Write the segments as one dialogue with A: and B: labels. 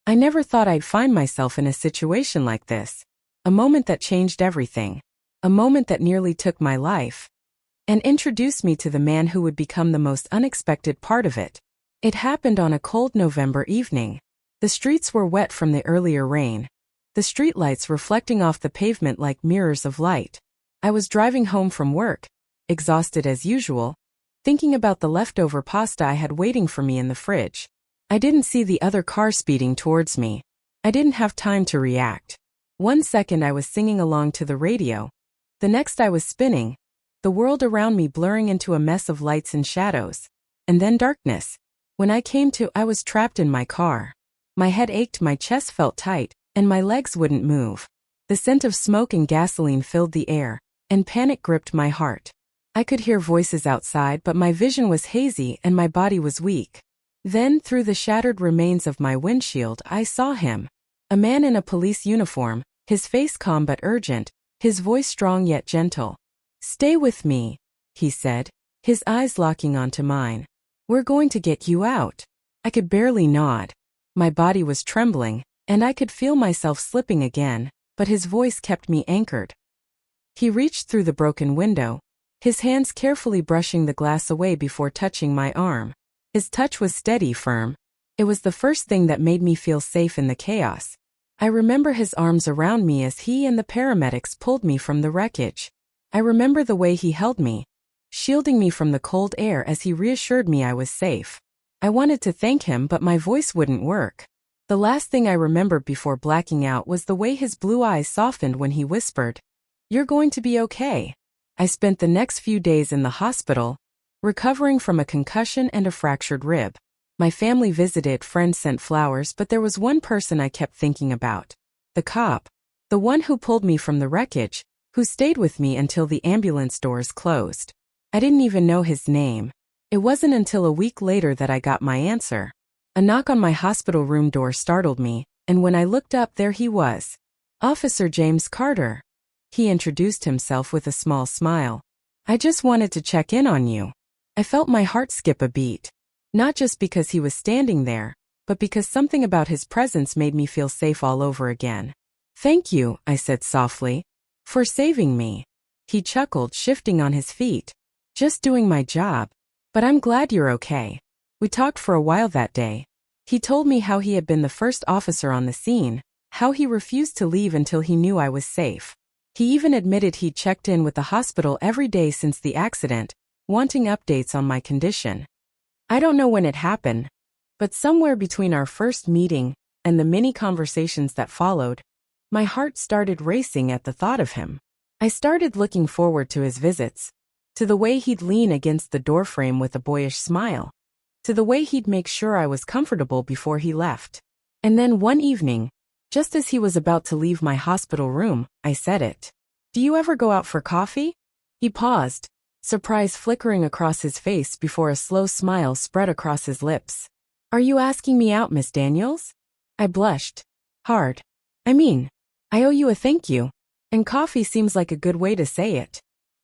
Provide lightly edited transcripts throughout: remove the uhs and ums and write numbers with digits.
A: I never thought I'd find myself in a situation like this. A moment that changed everything. A moment that nearly took my life. And introduced me to the man who would become the most unexpected part of it. It happened on a cold November evening. The streets were wet from the earlier rain. The streetlights reflecting off the pavement like mirrors of light. I was driving home from work, exhausted as usual, thinking about the leftover pasta I had waiting for me in the fridge. I didn't see the other car speeding towards me. I didn't have time to react. 1 second I was singing along to the radio. The next I was spinning, the world around me blurring into a mess of lights and shadows. And then darkness. When I came to, I was trapped in my car. My head ached, my chest felt tight, and my legs wouldn't move. The scent of smoke and gasoline filled the air, and panic gripped my heart. I could hear voices outside, but my vision was hazy and my body was weak. Then, through the shattered remains of my windshield, I saw him. A man in a police uniform, his face calm but urgent, his voice strong yet gentle. "Stay with me," he said, his eyes locking onto mine. "We're going to get you out." I could barely nod. My body was trembling, and I could feel myself slipping again, but his voice kept me anchored. He reached through the broken window, his hands carefully brushing the glass away before touching my arm. His touch was steady, firm. It was the first thing that made me feel safe in the chaos. I remember his arms around me as he and the paramedics pulled me from the wreckage. I remember the way he held me, shielding me from the cold air as he reassured me I was safe. I wanted to thank him, but my voice wouldn't work. The last thing I remembered before blacking out was the way his blue eyes softened when he whispered, "You're going to be okay." I spent the next few days in the hospital, recovering from a concussion and a fractured rib. My family visited, friends sent flowers, but there was one person I kept thinking about. The cop. The one who pulled me from the wreckage, who stayed with me until the ambulance doors closed. I didn't even know his name. It wasn't until a week later that I got my answer. A knock on my hospital room door startled me, and when I looked up, there he was. Officer James Carter. He introduced himself with a small smile. "I just wanted to check in on you." I felt my heart skip a beat. Not just because he was standing there, but because something about his presence made me feel safe all over again. "Thank you," I said softly, "for saving me." He chuckled, shifting on his feet. "Just doing my job. But I'm glad you're okay." We talked for a while that day. He told me how he had been the first officer on the scene, how he refused to leave until he knew I was safe. He even admitted he'd checked in with the hospital every day since the accident, wanting updates on my condition. I don't know when it happened, but somewhere between our first meeting and the many conversations that followed, my heart started racing at the thought of him. I started looking forward to his visits, to the way he'd lean against the doorframe with a boyish smile, to the way he'd make sure I was comfortable before he left. And then one evening, just as he was about to leave my hospital room, I said it. "Do you ever go out for coffee?" He paused, surprise flickering across his face before a slow smile spread across his lips. "Are you asking me out, Miss Daniels?" I blushed. Hard. I owe you a thank you, and coffee seems like a good way to say it.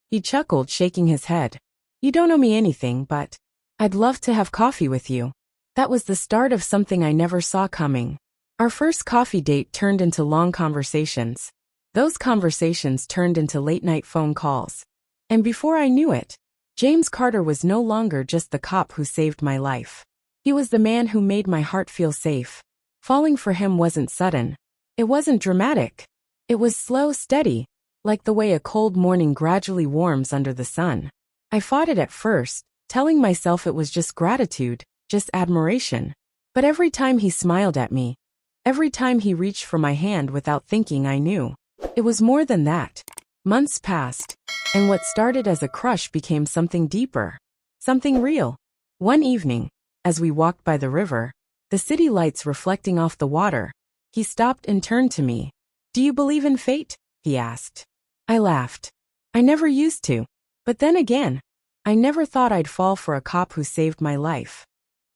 A: He chuckled, shaking his head. "You don't owe me anything, but I'd love to have coffee with you." That was the start of something I never saw coming. Our first coffee date turned into long conversations. Those conversations turned into late-night phone calls. And before I knew it, James Carter was no longer just the cop who saved my life. He was the man who made my heart feel safe. Falling for him wasn't sudden. It wasn't dramatic. It was slow, steady, like the way a cold morning gradually warms under the sun. I fought it at first, telling myself it was just gratitude, just admiration. But every time he smiled at me, every time he reached for my hand without thinking, I knew. It was more than that. Months passed, and what started as a crush became something deeper, something real. One evening, as we walked by the river, the city lights reflecting off the water, he stopped and turned to me. "Do you believe in fate?" he asked. I laughed. I never used to. But then again, I never thought I'd fall for a cop who saved my life.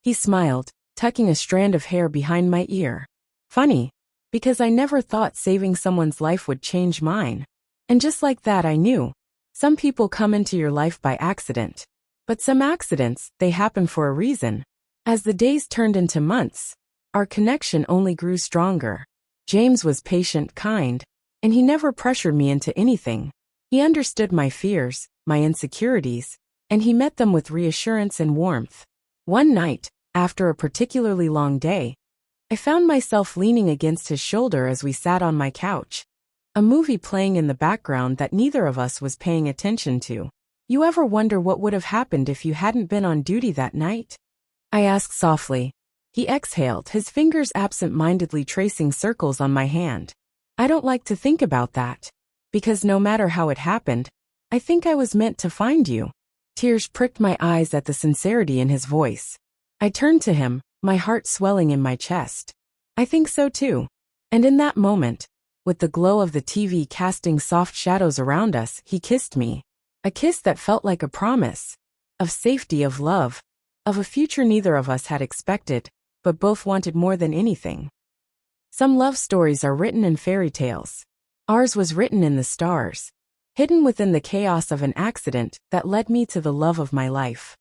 A: He smiled, tucking a strand of hair behind my ear. Funny, because I never thought saving someone's life would change mine. And just like that, I knew. Some people come into your life by accident. But some accidents, they happen for a reason. As the days turned into months, our connection only grew stronger. James was patient, kind, and he never pressured me into anything. He understood my fears, my insecurities, and he met them with reassurance and warmth. One night, after a particularly long day, I found myself leaning against his shoulder as we sat on my couch, a movie playing in the background that neither of us was paying attention to. "You ever wonder what would have happened if you hadn't been on duty that night?" I asked softly. He exhaled, his fingers absent-mindedly tracing circles on my hand. "I don't like to think about that. Because no matter how it happened, I think I was meant to find you." Tears pricked my eyes at the sincerity in his voice. I turned to him, my heart swelling in my chest. "I think so too." And in that moment, with the glow of the TV casting soft shadows around us, he kissed me. A kiss that felt like a promise. Of safety, of love. Of a future neither of us had expected, but both wanted more than anything. Some love stories are written in fairy tales. Ours was written in the stars, hidden within the chaos of an accident that led me to the love of my life.